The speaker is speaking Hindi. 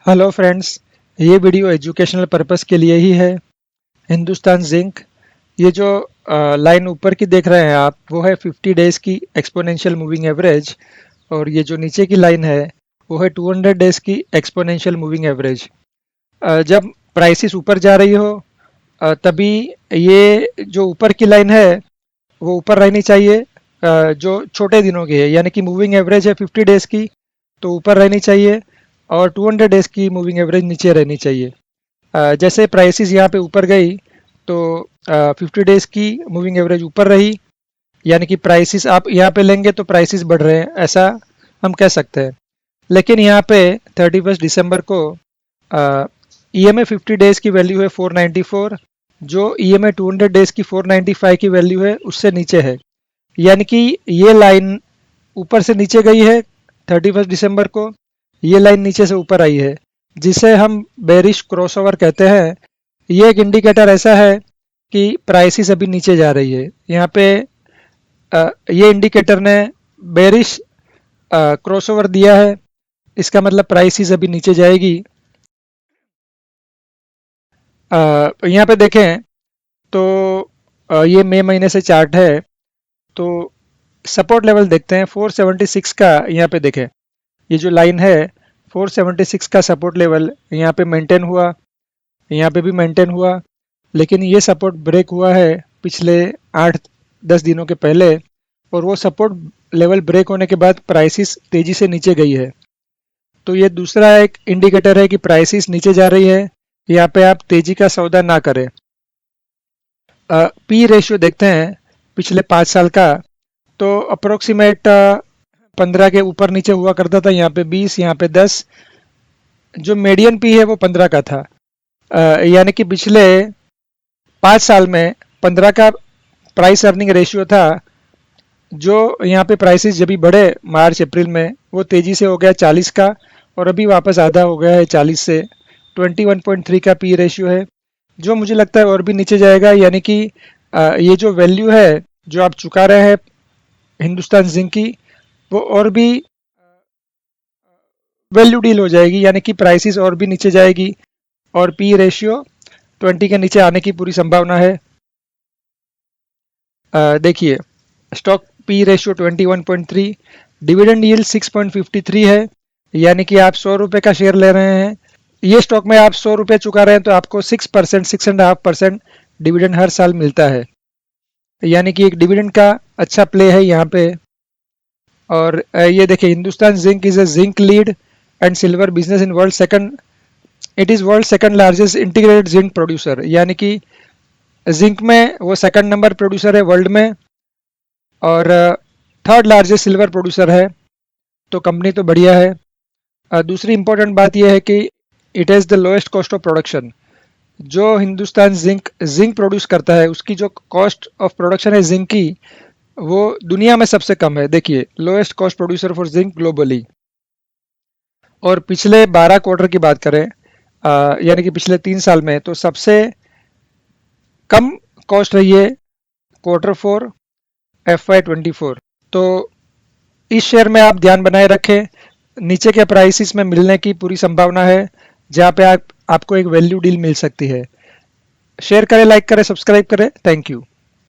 हेलो फ्रेंड्स, ये वीडियो एजुकेशनल पर्पस के लिए ही है। हिंदुस्तान जिंक, ये जो लाइन ऊपर की देख रहे हैं आप, वो है 50 डेज की एक्सपोनेंशियल मूविंग एवरेज। और ये जो नीचे की लाइन है वो है 200 डेज की एक्सपोनेंशियल मूविंग एवरेज। जब प्राइसेस ऊपर जा रही हो तभी ये जो ऊपर की लाइन है वो ऊपर रहनी चाहिए। जो छोटे दिनों की है, यानी कि मूविंग एवरेज है 50 डेज की, तो ऊपर रहनी चाहिए। और 200 डेज की मूविंग एवरेज नीचे रहनी चाहिए। जैसे प्राइसेस यहाँ पे ऊपर गई तो 50 डेज की मूविंग एवरेज ऊपर रही, यानी कि प्राइसेस आप यहाँ पे लेंगे तो प्राइसेस बढ़ रहे हैं, ऐसा हम कह सकते हैं। लेकिन यहाँ पे 31 दिसंबर को EMA 50 डेज की वैल्यू है 494, जो EMA 200 डेज की 495 की वैल्यू है उससे नीचे है। यानी कि ये लाइन ऊपर से नीचे गई है 31 दिसंबर को, ये लाइन नीचे से ऊपर आई है, जिसे हम बेरिश क्रॉसओवर कहते हैं। ये एक इंडिकेटर ऐसा है कि प्राइसेस अभी नीचे जा रही है। यहाँ पे ये इंडिकेटर ने बेरिश क्रॉसओवर दिया है, इसका मतलब प्राइसेस अभी नीचे जाएगी। यहाँ पे देखें तो ये मई महीने से चार्ट है, तो सपोर्ट लेवल देखते हैं 476 का। यहाँ पे देखें, ये जो लाइन है 476 का सपोर्ट लेवल यहाँ पे मेंटेन हुआ, यहाँ पे भी मेंटेन हुआ। लेकिन ये सपोर्ट ब्रेक हुआ है पिछले 8-10 दिनों के पहले, और वो सपोर्ट लेवल ब्रेक होने के बाद प्राइसेस तेजी से नीचे गई है। तो ये दूसरा एक इंडिकेटर है कि प्राइसेस नीचे जा रही है, यहाँ पे आप तेजी का सौदा ना करें। पी रेशियो देखते हैं पिछले 5 साल का, तो अप्रोक्सीमेट 15 के ऊपर नीचे हुआ करता था। यहाँ पे 20, यहाँ पे 10। जो मीडियन पी है वो 15 का था। यानी कि पिछले 5 साल में 15 का प्राइस अर्निंग रेशियो था। जो यहाँ पे प्राइसेस जब भी बढ़े मार्च अप्रैल में, वो तेजी से हो गया 40 का, और अभी वापस आधा हो गया है 40 से। 21.3 का पी रेशियो है, जो मुझे लगता है और भी नीचे जाएगा। यानी कि ये जो वैल्यू है जो आप चुका रहे हैं हिंदुस्तान जिंक की, वो और भी वैल्यू डील हो जाएगी, यानी कि प्राइसेस और भी नीचे जाएगी, और पी रेशियो 20 के नीचे आने की पूरी संभावना है। देखिए, stock P ratio 21.3, dividend yield 6.53 है, यानी कि आप 100 रुपये का शेयर ले रहे हैं। ये स्टॉक में आप 100 रुपये चुका रहे हैं तो आपको 6%, 6.5% डिविडेंड हर साल मिलता है। यानी कि एक डिविडेंड का अच्छा प्ले है यहाँ पे। और ये देखिए, Hindustan zinc is a zinc lead and silver business in world second. It is world second largest integrated zinc producer, यानी कि जिंक में वो सेकंड नंबर प्रोड्यूसर है वर्ल्ड में, और थर्ड लार्जेस्ट सिल्वर प्रोड्यूसर है। तो कंपनी तो बढ़िया है। दूसरी इंपॉर्टेंट बात यह है कि it has the lowest cost of production. जो हिंदुस्तान जिंक प्रोड्यूस करता है, उसकी जो कॉस्ट ऑफ प्रोडक्शन है जिंक की, वो दुनिया में सबसे कम है। देखिए, lowest cost producer for zinc globally. और पिछले 12 क्वार्टर की बात करें, यानी कि पिछले 3 साल में, तो सबसे कम कॉस्ट रही है Q4 FY24। तो इस शेयर में आप ध्यान बनाए रखें, नीचे के प्राइसेस में मिलने की पूरी संभावना है, जहाँ पे आपको एक वैल्यू डील मिल सकती है। शेयर करें, लाइक करें, सब्सक्राइब करें। Thank you.